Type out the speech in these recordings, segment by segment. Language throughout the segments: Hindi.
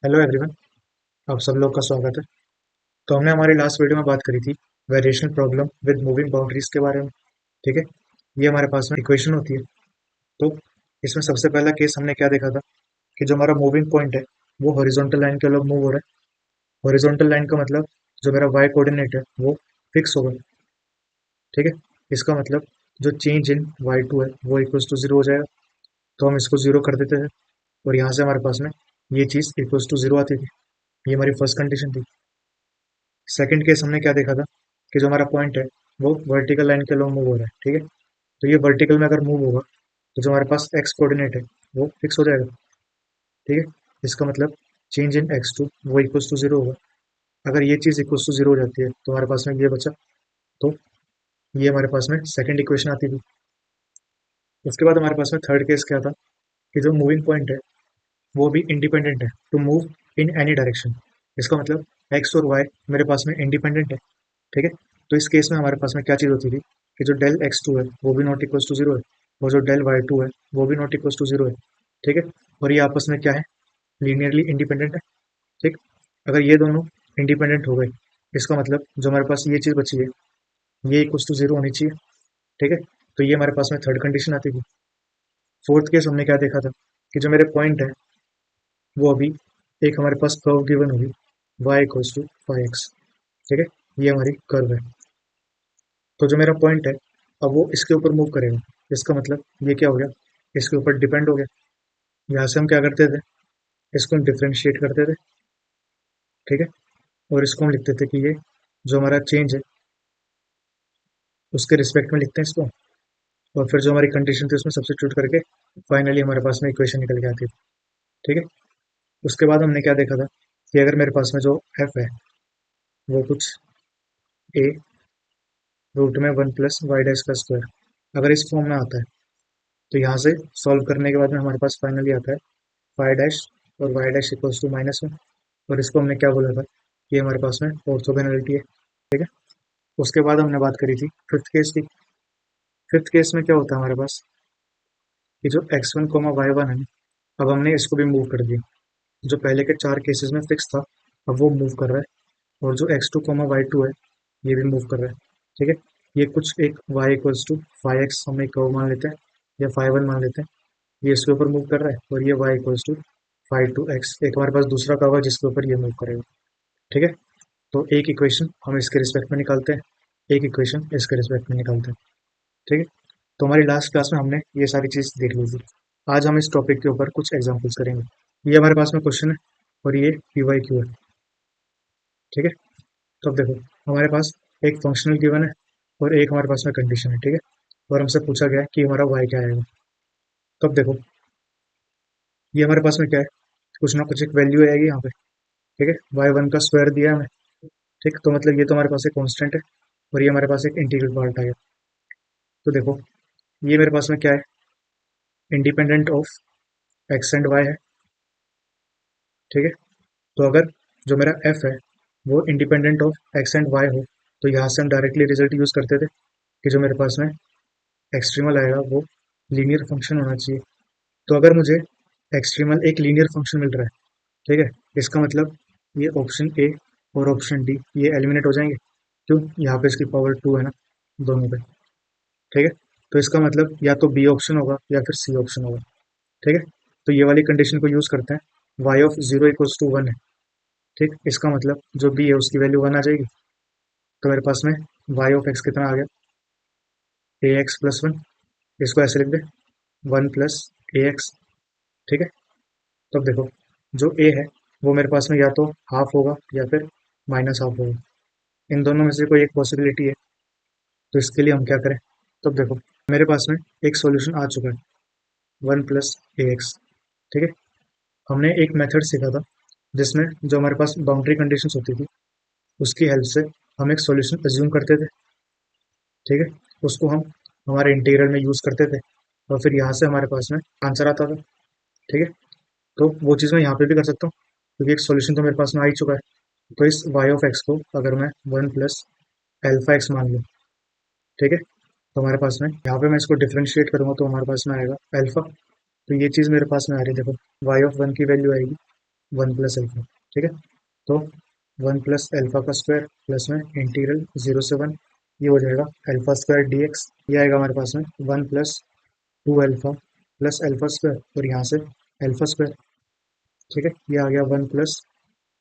Hello everyone. आप सब लोग का स्वागत है। तो हमने हमारी लास्ट वीडियो में बात करी थी variational problem with moving boundaries के बारे में। ठीक है, ये हमारे पास में इक्वेशन होती है। तो इसमें सबसे पहला केस हमने क्या देखा था कि जो हमारा मूविंग पॉइंट है वो हॉरिजॉन्टल लाइन के अलग मूव हो रहा है। हॉरिजॉन्टल लाइन का मतलब जो मेरा वाई कोऑर्डिनेट है वो फिक्स होगा। ठीक है, इसका मतलब जो चेंज इन y2 है वो इक्वल्स टू जीरो हो जाएगा। तो हम इसको जीरो कर देते हैं और यहाँ से हमारे पास में ये चीज़ इक्वल्स टू जीरो आती थी। ये हमारी फर्स्ट कंडीशन थी। सेकंड केस हमने क्या देखा था कि जो हमारा पॉइंट है वो वर्टिकल लाइन के अलॉन्ग मूव हो रहा है। ठीक है, तो ये वर्टिकल में अगर मूव होगा तो जो हमारे पास एक्स कोऑर्डिनेट है वो फिक्स हो जाएगा। ठीक है, इसका मतलब चेंज इन x2 वो इक्वल्स टू जीरो होगा। अगर ये चीज़ इक्वल्स टू जीरो हो जाती है तो हमारे पास में ये बचा। तो ये हमारे पास में सेकंड इक्वेशन आती थी। उसके बाद हमारे पास में थर्ड केस क्या था कि जो मूविंग पॉइंट है वो भी इंडिपेंडेंट है to move in any direction. इसका मतलब एक्स और वाई मेरे पास में इंडिपेंडेंट है। ठीक है, तो इस केस में हमारे पास में क्या चीज़ होती थी कि जो डेल एक्स टू है वो भी नॉट इक्वल्स टू जीरो है और जो डेल वाई टू है वो भी नॉट इक्वल्स टू जीरो है। ठीक है, और ये आपस में क्या है, लीनियरली इंडिपेंडेंट है। ठीक, अगर ये दोनों इंडिपेंडेंट हो गए इसका मतलब जो हमारे पास ये चीज़ बची है ये इक्वल्स टू जीरो होनी चाहिए। ठीक है, तो ये हमारे पास में थर्ड कंडीशन आती थी। फोर्थ केस हमने क्या देखा था कि जो मेरे पॉइंट है वो अभी एक हमारे पास कर्व गिवन होगी y equals to five x. ठीक है, ये हमारी कर्व है। तो जो मेरा पॉइंट है अब वो इसके ऊपर मूव करेगा। इसका मतलब ये क्या हो गया, इसके ऊपर डिपेंड हो गया। यहाँ से हम क्या करते थे, इसको हम डिफ्रेंशिएट करते थे। ठीक है, और इसको हम लिखते थे कि ये जो हमारा चेंज है उसके रिस्पेक्ट में लिखते हैं इसको। और फिर जो हमारी कंडीशन थी उसमें सब्स्टिट्यूट करके फाइनली हमारे पास में इक्वेशन निकल के आती थी। ठीक है, उसके बाद हमने क्या देखा था कि अगर मेरे पास में जो एफ है वो कुछ ए रूट में वन प्लस वाई डैश का स्क्वायर अगर इस फॉर्म में आता है तो यहाँ से सॉल्व करने के बाद में हमारे पास फाइनली आता है फाइव डैश और वाई डैश इक्वल्स टू -1। और इसको हमने क्या बोला था कि हमारे पास में ऑर्थोगोनैलिटी है। ठीक है, उसके बाद हमने बात करी थी फिफ्थ केस की। फिफ्थ केस में क्या होता है हमारे पास कि जो x1 कोमा y1 है अब हमने इसको भी मूव कर दिया। जो पहले के चार केसेस में फिक्स था अब वो मूव कर रहा है और जो x2 कोमा y2 है ये भी मूव कर रहा है। ठीक है, ये कुछ एक y equals to five x हम एक कर्व मान लेते हैं या फाइव वन मान लेते हैं। ये इसके ऊपर मूव कर रहा है और ये y equals to five to x एक हमारे पास दूसरा कर्व है जिसके ऊपर ये मूव करेगा। ठीक है, तो एक इक्वेशन हम इसके रिस्पेक्ट में निकालते हैं, एक इक्वेशन इसके रिस्पेक्ट में निकालते हैं। ठीक है, तो हमारी लास्ट क्लास में हमने ये सारी चीज़ देख ली थी। आज हम इस टॉपिक के ऊपर कुछ एग्जाम्पल्स करेंगे। ये हमारे पास में क्वेश्चन है और ये पी वाई क्यू है। ठीक है, तो अब देखो हमारे पास एक फंक्शनल गिवन है और एक हमारे पास में कंडीशन है। ठीक है, और हमसे पूछा गया है कि हमारा वाई क्या आएगा। तो अब देखो ये हमारे पास में क्या है, कुछ ना कुछ एक वैल्यू आएगी यहाँ पे। ठीक है, वाई वन का स्क्वायर दिया है हमें। ठीक, तो मतलब ये तो हमारे पास एक कांस्टेंट है और ये हमारे पास एक इंटीग्रल पार्ट आएगा। तो देखो ये मेरे पास में क्या है, independent of x and y है। ठीक है, तो अगर जो मेरा एफ है वो independent of x and y हो तो यहाँ से हम डायरेक्टली रिजल्ट यूज़ करते थे कि जो मेरे पास में एक्सट्रीमल आएगा वो लीनियर फंक्शन होना चाहिए। तो अगर मुझे एक्सट्रीमल एक लीनियर फंक्शन मिल रहा है, ठीक है, इसका मतलब ये ऑप्शन ए और ऑप्शन डी ये एलिमिनेट हो जाएंगे। क्यों, यहाँ पे इसकी पावर टू है ना दोनों पे। ठीक है, तो इसका मतलब या तो बी ऑप्शन होगा या फिर सी ऑप्शन होगा। ठीक है, तो ये वाली कंडीशन को यूज़ करते हैं y of zero equals to one है। ठीक, इसका मतलब जो बी है उसकी वैल्यू वन आ जाएगी। तो मेरे पास में वाई ऑफ एक्स कितना आ गया, ए एक्स प्लस वन। इसको ऐसे लिख दे, वन प्लस ए एक्स। ठीक है, तो अब देखो जो ए है वो मेरे पास में या तो हाफ होगा या फिर माइनस हाफ होगा। इन दोनों में से कोई एक पॉसिबिलिटी है। तो इसके लिए हम क्या करें, तो अब देखो मेरे पास में एक सॉल्यूशन आ चुका है, वन प्लस ए एक्स। ठीक है, हमने एक मेथड सीखा था जिसमें जो हमारे पास बाउंड्री कंडीशंस होती थी उसकी हेल्प से हम एक सॉल्यूशन एज्यूम करते थे। ठीक है, उसको हम हमारे इंटीग्रल में यूज़ करते थे और फिर यहाँ से हमारे पास में आंसर आता था। ठीक है, तो वो चीज़ मैं यहाँ पे भी कर सकता हूँ क्योंकि एक सॉल्यूशन तो मेरे पास में आ ही चुका है। तो इस वाई ऑफ एक्स को अगर मैं वन प्लस एल्फा एक्स मान लूँ, ठीक है, तो हमारे पास में यहाँ पे मैं इसको डिफ्रेंशिएट करूँगा तो हमारे पास में आएगा एल्फा। तो ये चीज़ मेरे पास में आ रही है, देखो वाई ऑफ वन की वैल्यू आएगी वन प्लस एल्फा। ठीक है, तो वन प्लस एल्फा का स्क्वायर प्लस में इंटीग्रल 0 से 1, ये हो जाएगा एल्फा स्क्वायर डी एक्स। ये आएगा हमारे पास में one plus two alpha plus alpha square, और यहाँ से एल्फा स्क्वायर। ठीक है, ये आ गया one plus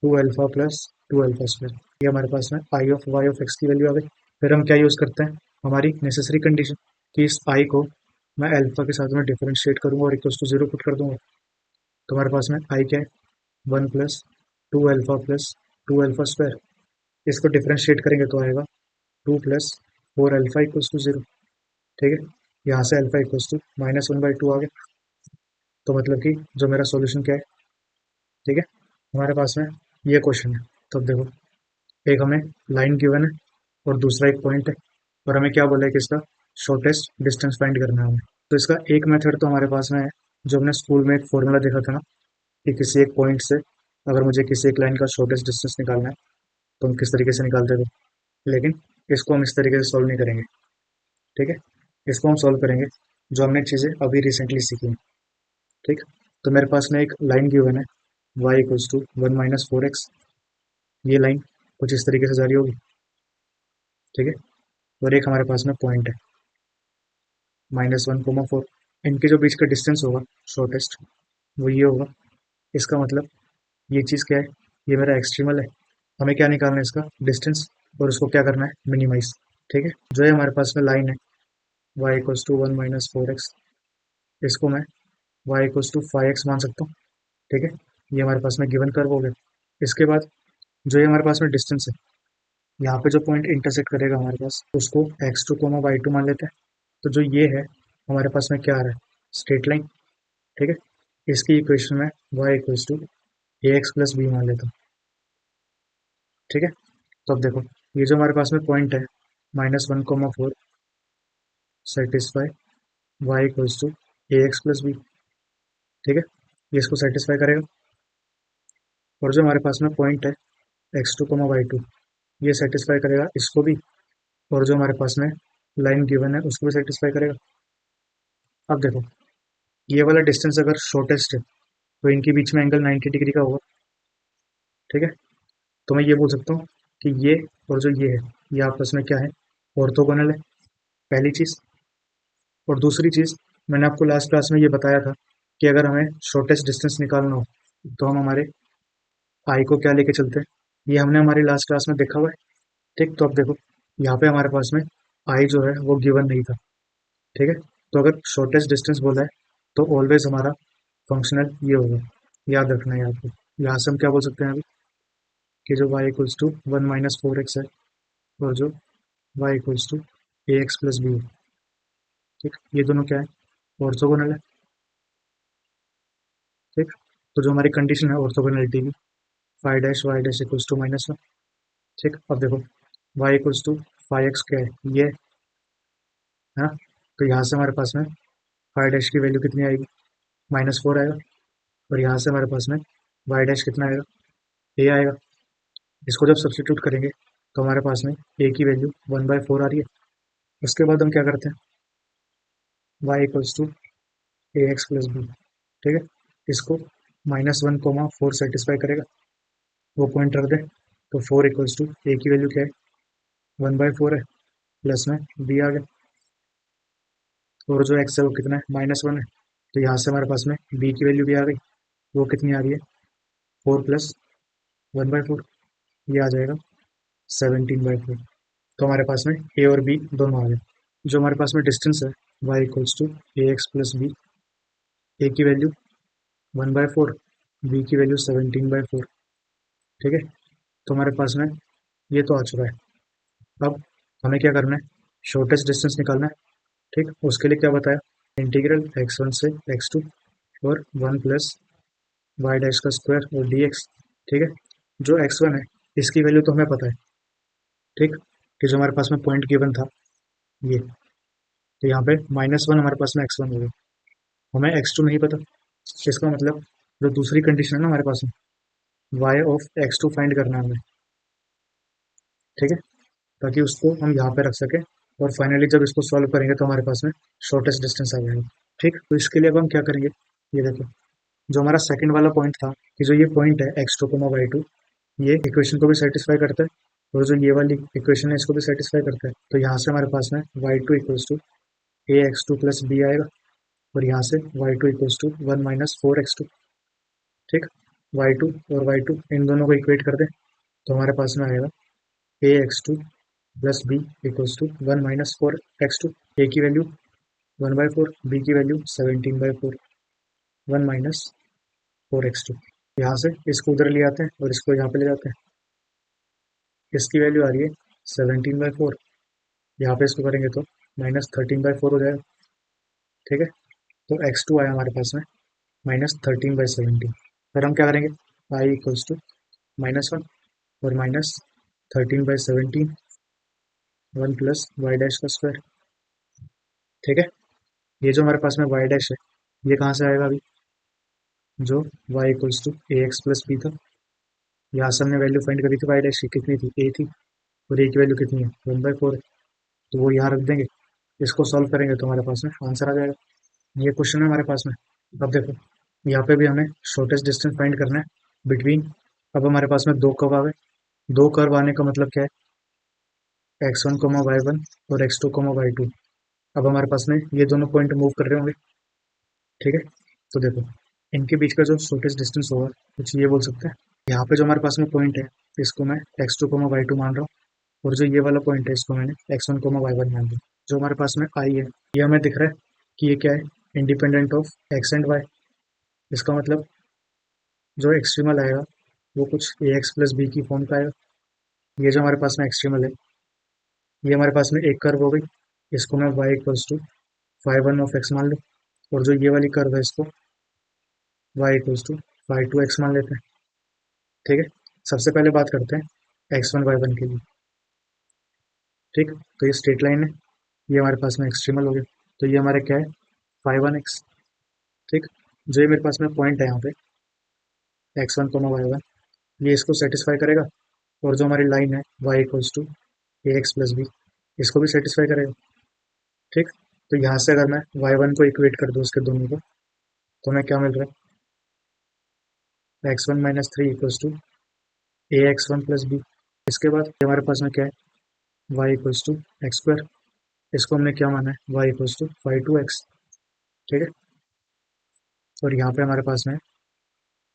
two alpha plus two alpha square. ये हमारे पास में आई ऑफ वाई ऑफ एक्स की वैल्यू आ गई। फिर हम क्या यूज़ करते हैं, हमारी नेसेसरी कंडीशन, कि इस आई को मैं एल्फा के साथ में डिफरेंशिएट करूंगा और इक्वल्स टू जीरो पुट कर दूंगा। तो हमारे पास में आई क्या है, one plus two alpha plus two alpha square. इसको डिफरेंशिएट करेंगे तो आएगा two plus four alpha equals to zero. ठीक है, यहाँ से अल्फा इक्वल्स टू -1/2 आ गया। तो मतलब कि जो मेरा सॉल्यूशन क्या है। ठीक है, हमारे पास में ये क्वेश्चन है। तो अब देखो, एक हमें लाइन गिवन है और दूसरा एक पॉइंट है, और हमें क्या बोला है कि इसका शॉर्टेस्ट डिस्टेंस फाइंड करना है हमें। तो इसका एक मेथड तो हमारे पास में है, जो हमने स्कूल में एक फॉर्मूला देखा था ना, कि किसी एक पॉइंट से अगर मुझे किसी एक लाइन का शॉर्टेस्ट डिस्टेंस निकालना है तो हम किस तरीके से निकालते थे। लेकिन इसको हम इस तरीके से सॉल्व नहीं करेंगे। ठीक है, इसको हम सॉल्व करेंगे जो हमने चीज़ें अभी रिसेंटली सीखी हैं। ठीक, तो मेरे पास में एक लाइन गिवन है, y इक्वल्स टू 1 - 4x। ये लाइन कुछ इस तरीके से जा रही होगी। ठीक है, और एक हमारे पास में पॉइंट है -1, 4। इनके जो बीच का डिस्टेंस होगा शॉर्टेस्ट, वो ये होगा। इसका मतलब ये चीज़ क्या है, ये मेरा एक्सट्रीमल है। हमें क्या निकालना है, इसका डिस्टेंस, और उसको क्या करना है, मिनिमाइज। ठीक है, जो है हमारे पास में लाइन है y इक्वल्स टू 1 - 4x, इसको मैं y इक्वल्स टू 5x मान सकता हूँ। ठीक है, ये हमारे पास में गिवन कर्व हो गया। इसके बाद जो ये हमारे पास में डिस्टेंस है, यहाँ पे जो पॉइंट इंटरसेक्ट करेगा हमारे पास, उसको x2, y2 मान लेते हैं। तो जो ये है हमारे पास में क्या आ रहा है, स्ट्रेट लाइन। ठीक है, इसकी इक्वेशन में y equals to a x plus b मान लेता हूँ। ठीक है, तो अब देखो, ये जो हमारे पास में पॉइंट है -1, 4 satisfy y equals to a x plus b. ठीक है, ये इसको सेटिस्फाई करेगा। और जो हमारे पास में पॉइंट है x2, y2, ये सेटिस्फाई करेगा इसको भी, और जो हमारे पास में लाइन गिवन है उसको भी सेटिस्फाई करेगा। अब देखो, ये वाला डिस्टेंस अगर शॉर्टेस्ट है तो इनके बीच में एंगल 90 डिग्री का होगा। ठीक है, तो मैं ये बोल सकता हूँ कि ये और जो ये है, ये आपस में क्या है, ऑर्थोगोनल है, पहली चीज़। और दूसरी चीज़, मैंने आपको लास्ट क्लास में ये बताया था कि अगर हमें शॉर्टेस्ट डिस्टेंस निकालना हो तो हम हमारे आई को क्या लेके चलते हैं, ये हमने हमारी लास्ट क्लास में देखा हुआ है। ठीक, तो अब देखो, यहाँ पे हमारे पास में आई जो है वो गिवन नहीं था। ठीक है, तो अगर शॉर्टेस्ट डिस्टेंस बोला है तो ऑलवेज हमारा फंक्शनल ये होगा, याद रखना है यहाँ पे। यहाँ से हम क्या बोल सकते हैं अभी, कि जो y इक्वल्स टू 1 - 4x है, और जो y equals to a x plus b है। ठीक, ये दोनों क्या है, ऑर्थोगोनल है। ठीक, तो जो हमारी कंडीशन है ऑर्थोगोनलिटी की, five dash y dash equals to -1। ठीक, अब देखो, y इक्वल्स टू 5x क्या है, ये है ना। तो यहाँ से हमारे पास में फाइव डैश की वैल्यू कितनी आएगी, -4 आएगा। और यहाँ से हमारे पास में वाई डैश कितना आएगा, ए आएगा। इसको जब सब्स्टिट्यूट करेंगे तो हमारे पास में ए की वैल्यू 1/4 आ रही है। उसके बाद हम क्या करते हैं, y equals to a x plus b. ठीक है, इसको -1, 4 सेटिस्फाई करेगा, वो पॉइंट रख दें। तो 4 इक्वल्स टू ए की वैल्यू क्या है, 1/4 है, प्लस में बी आ गया, और जो एक्स है वो कितना है, -1 है। तो यहाँ से हमारे पास में बी की वैल्यू भी आ गई, वो कितनी आ रही है, 4 प्लस 1/4, ये आ जाएगा 17/4। तो हमारे पास में ए और बी दोनों आ गए। जो हमारे पास में डिस्टेंस है y equals to a x plus b, a की वैल्यू 1/4, बी की वैल्यू 17/4। ठीक है, तो हमारे पास में ये तो आ चुका है। अब हमें क्या करना है, शॉर्टेस्ट डिस्टेंस निकालना है। ठीक, उसके लिए क्या बताया, इंटीग्रल x1 से x2 और 1 प्लस वाई डैश का स्क्वायर और dx। ठीक है, जो x1 है इसकी वैल्यू तो हमें पता है। ठीक, कि जो हमारे पास में पॉइंट गिवन था ये, तो यहाँ पे -1 हमारे पास में x1 होगा, हमें x2 नहीं पता। इसका मतलब जो दूसरी कंडीशन है ना हमारे पास में, y ऑफ x2 फाइंड करना है हमें। ठीक है, ताकि उसको हम यहाँ पे रख सकें, और फाइनली जब इसको सॉल्व करेंगे तो हमारे पास में शॉर्टेस्ट डिस्टेंस आ जाएगा। ठीक, तो इसके लिए अब हम क्या करेंगे, ये देखो, जो हमारा सेकंड वाला पॉइंट था कि जो ये पॉइंट है x2, y2, ये इक्वेशन को भी सेटिस्फाई करता है, और जो ये वाली इक्वेशन है इसको भी सेटिस्फाई करता है। तो यहाँ से हमारे पास में y2 equals to ax2 + b आएगा, और यहाँ से y2 इक्वल्स टू 1 - 4x2। ठीक, y2 और y2 इन दोनों को इक्वेट कर दें तो हमारे पास में आएगा ax2 + b equals to 1 - 4x2। a की वैल्यू 1/4, b की वैल्यू 17/4, 1 - 4x2। यहाँ से इसको उधर ले आते हैं और इसको यहाँ पे ले जाते हैं। इसकी वैल्यू आ रही है 17/4, यहाँ पे इसको करेंगे तो -13/4 हो जाएगा। ठीक है, तो x2 आया हमारे पास में -13/17। फिर हम क्या करेंगे, y इक्वल्स टू -1 और -13/17, 1 + y'²। ठीक है, ये जो हमारे पास में y' है ये कहाँ से आएगा अभी, जो y equals to ax + b था। यहाँ से हमने वैल्यू फाइंड करी थी y' की, कितनी थी, a थी, और a की वैल्यू कितनी है, 1/4 है। तो वो यहाँ रख देंगे, इसको सॉल्व करेंगे तो हमारे पास में आंसर आ जाएगा। ये क्वेश्चन है हमारे पास में। अब देखो, यहाँ पे भी हमें शॉर्टेस्ट डिस्टेंस फाइंड करना है बिटवीन। अब हमारे पास में दो कर्व आ गए। दो कर्व आने का मतलब क्या है, x1, y1 और x2, y2। अब हमारे पास में ये दोनों पॉइंट मूव कर रहे होंगे। ठीक है, तो देखो इनके बीच का जो शॉर्टेस्ट डिस्टेंस होगा कुछ ये बोल सकते हैं। यहाँ पे जो हमारे पास में पॉइंट है इसको मैं x2, y2 मान रहा हूँ, और जो ये वाला पॉइंट है इसको मैंने x1, y1 मान लिया। जो हमारे पास में आई है ये हमें दिख रहा है कि ये क्या है, independent of x and y। इसका मतलब जो एक्सट्रीमल आएगा वो कुछ ax + b की फॉर्म का आएगा। ये जो हमारे पास में एक्सट्रीमल है ये हमारे पास में एक कर्व हो गई, इसको मैं y इक्वल्स टू phi1 मान लूँ, और जो ये वाली कर्व है इसको y इक्वल्स टू phi2x मान लेते हैं। ठीक है, सबसे पहले बात करते हैं x1, y1 के लिए। ठीक, तो ये स्ट्रेट लाइन है, ये हमारे पास में एक्सट्रीमल हो गया, तो ये हमारे क्या है, phi1x। ठीक, जो ये मेरे पास में पॉइंट है यहाँ पे x1, y1, ये इसको सेटिस्फाई करेगा, और जो हमारी लाइन है y equals to ax + b इसको भी सेटिस्फाई करेगा। ठीक, तो यहाँ से अगर मैं y1 को इक्वेट कर दूँ उसके दोनों को, तो हमें क्या मिल रहा है, x1 - 3 equals to ax1 + b। इसके बाद हमारे पास में क्या है, y इक्वल्स टू x²। इसको हमने क्या माना है, y इक्वल्स टू phi2x। ठीक है, और यहाँ पे हमारे पास में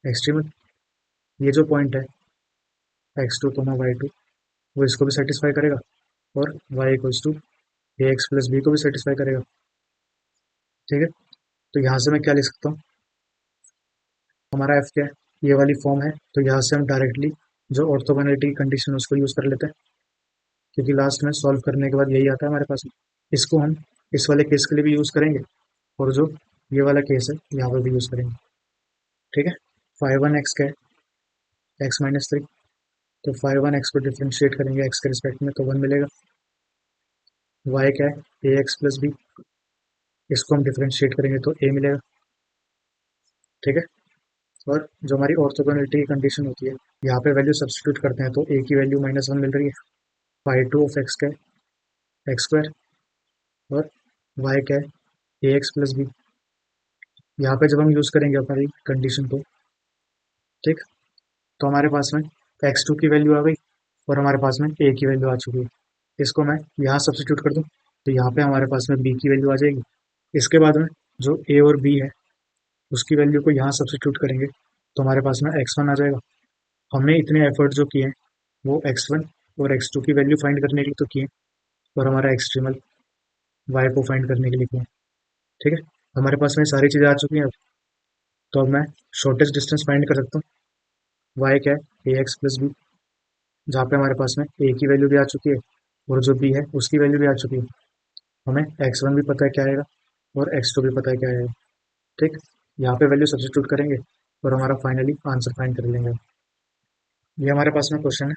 एक्सट्रीमल, ये जो पॉइंट है x2, y2 वो इसको भी सेटिस्फाई करेगा, और y equals to ax + b को भी सेटिस्फाई करेगा। ठीक है, तो यहाँ से मैं क्या लिख सकता हूँ, हमारा f क्या है, ये वाली फॉर्म है, तो यहाँ से हम डायरेक्टली जो ऑर्थोगोनैलिटी की कंडीशन है उसको यूज़ कर लेते हैं, क्योंकि लास्ट में सॉल्व करने के बाद यही आता है हमारे पास में। इसको हम इस वाले केस के लिए भी यूज़ करेंगे, और जो ये वाला केस है यहाँ पर भी यूज़ करेंगे। ठीक है, phi1x क्या है, x - 3, तो phi1x को डिफ्रेंशिएट करेंगे x के रिस्पेक्ट में तो 1 मिलेगा। y क्या है, ax + b, इसको हम डिफ्रेंशिएट करेंगे तो a मिलेगा। ठीक है, और जो हमारी ऑर्थोगोनैलिटी की कंडीशन होती है यहाँ पे वैल्यू सब्स्टिट्यूट करते हैं तो a की वैल्यू -1 मिल रही है, phi2 क्या है, x², और y क्या है, ax + b। यहाँ पे जब हम यूज़ करेंगे हमारी कंडीशन को, ठीक, तो हमारे पास में x2 की वैल्यू आ गई, और हमारे पास में a की वैल्यू आ चुकी है। इसको मैं यहाँ सब्स्टिट्यूट कर दूँ तो यहाँ पे हमारे पास में b की वैल्यू आ जाएगी। इसके बाद में जो a और b है उसकी वैल्यू को यहाँ सब्स्टिट्यूट करेंगे तो हमारे पास में x1 आ जाएगा। हमने इतने एफर्ट जो किए हैं वो x1 और x2 की वैल्यू फाइंड करने के लिए तो किए, और हमारा एक्सट्रीमल y को फाइंड करने के लिए किए। ठीक है, हमारे पास में सारी चीज़ें आ चुकी हैं अब, तो अब मैं शॉर्टेस्ट डिस्टेंस फाइंड कर सकता हूँ। y क्या है, ax + b, जहाँ पे हमारे पास में a की वैल्यू भी आ चुकी है, और जो b है उसकी वैल्यू भी आ चुकी है। हमें x1 भी पता है क्या आएगा, और x2 भी पता है क्या आएगा। ठीक, यहाँ पे वैल्यू सब्स्टिट्यूट करेंगे और हमारा फाइनली आंसर फाइंड कर लेंगे। ये हमारे पास में क्वेश्चन है,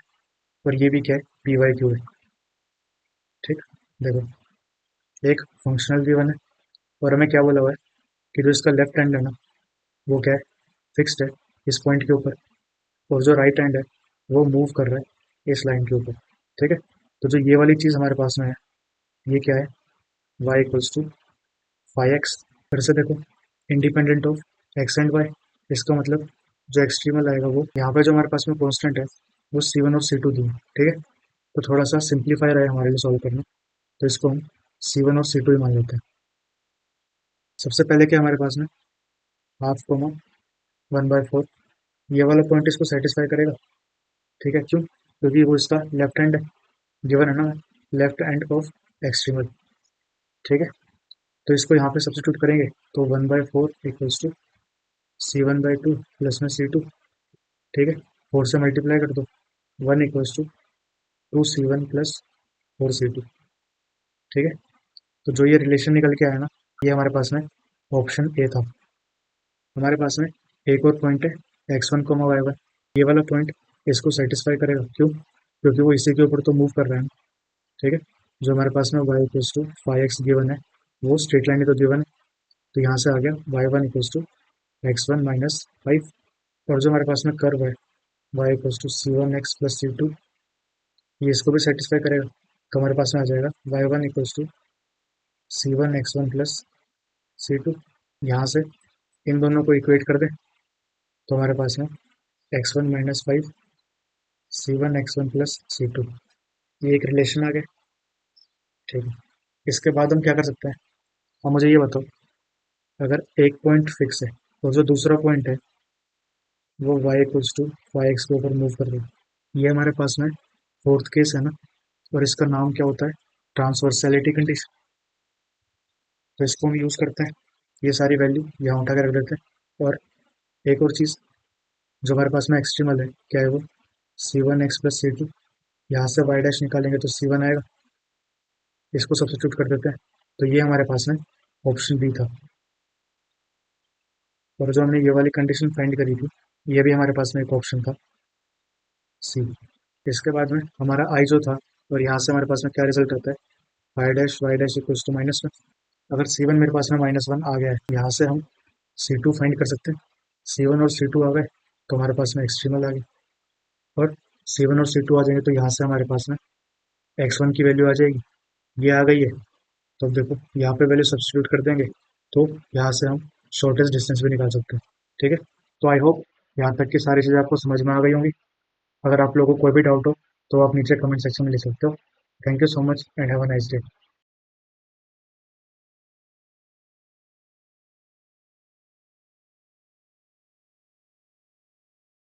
और ये भी क्या है, पी वाई क्यू है। ठीक, देखो एक फंक्शनल गिवन है, और हमें क्या बोला हुआ है कि जो इसका लेफ्ट हैंड है ना वो क्या है, फिक्स्ड है इस पॉइंट के ऊपर, और जो राइट हैंड है वो मूव कर रहा है इस लाइन के ऊपर। ठीक है, तो जो ये वाली चीज़ हमारे पास में है ये क्या है, y equals to phi x. फिर से देखो, independent of x and y, इसका मतलब जो एक्सट्रीमल आएगा वो यहाँ पे जो हमारे पास में कॉन्स्टेंट है वो C1 और C2 दी है, ठीक है। तो थोड़ा सा सिंप्लीफाई रहे हमारे लिए सॉल्व करना, तो इसको हम C1 और C2 ही मान लेते हैं। सबसे पहले क्या हमारे पास में हाफ कोमा 1/4, ये वाला पॉइंट इसको सेटिस्फाई करेगा, ठीक है। क्यों? क्योंकि वो इसका लेफ्ट हैंड गिवन है ना, लेफ्ट हैंड ऑफ एक्सट्रीमल, ठीक है। तो इसको यहाँ पे सब्सिट्यूट करेंगे तो 1/4 इक्वल्स टू C1/2 प्लस में C2, ठीक है। 4 से मल्टीप्लाई कर दो, 1 equals to 2C1 plus 4C2, ठीक है। तो जो ये रिलेशन निकल के आया ना, ये हमारे पास में ऑप्शन ए था। हमारे पास में एक और पॉइंट है x1 कोमा y1, ये वाला पॉइंट इसको सेटिस्फाई करेगा। क्यों? क्योंकि वो इसी के ऊपर तो मूव कर रहा है ना, ठीक है। जो हमारे पास में y equals to 5x given है, वो स्ट्रेट लाइन ही तो गिवन है, तो यहाँ से आ गया y1 equals to x1 minus 5। और जो हमारे पास में कर्व है y equals to C1x plus C2, ये इसको भी सेटिस्फाई करेगा। तो हमारे पास में आ जाएगा y1 equals to C1x1 plus C2। यहाँ से इन दोनों को इक्वेट कर दें तो हमारे पास में x1 minus 5 C1x1 plus C2, ये एक रिलेशन आ गया, ठीक है। इसके बाद हम क्या कर सकते हैं? अब मुझे ये बताओ, अगर एक पॉइंट फिक्स है और जो दूसरा पॉइंट है वो y इक्वल्स टू 5x के ऊपर मूव कर रही है, ये हमारे पास में फोर्थ केस है ना, और इसका नाम क्या होता है? ट्रांसवर्सैलिटी कंडीशन। तो इसको हम यूज़ करते हैं, ये सारी वैल्यू यहाँ उठा के रख देते हैं। और एक और चीज़, जो हमारे पास में एक्सट्रीमल है क्या है वो C1x प्लस C2, यहाँ से y डैश निकालेंगे तो C1 आएगा, इसको सब्स्टिट्यूट कर देते हैं। तो ये हमारे पास में ऑप्शन बी था। और जो हमने ये वाली कंडीशन फाइंड करी थी, ये भी हमारे पास में एक ऑप्शन था सी। इसके बाद में हमारा आई जो था, और यहाँ से हमारे पास में क्या रिजल्ट आता है? Y dash equals to -1। अगर C1 मेरे पास में -1 आ गया है, यहाँ से हम C2 फाइंड कर सकते हैं। C1 और C2 आ गए तो हमारे पास में एक्सट्रीमल आ गई, और C1 और C2 आ जाएंगे तो यहाँ से हमारे पास में x1 की वैल्यू आ जाएगी, ये आ गई है। तो अब देखो यहाँ पे वैल्यू सब्स्टिट्यूट कर देंगे तो यहाँ से हम शॉर्टेस्ट डिस्टेंस भी निकाल सकते हैं, ठीक है। तो आई होप यहाँ तक की सारी चीज़ें आपको समझ में आ गई होंगी। अगर आप लोगों को कोई भी डाउट हो तो आप नीचे कमेंट सेक्शन में लिख सकते हो। Thank you so much and have a nice day.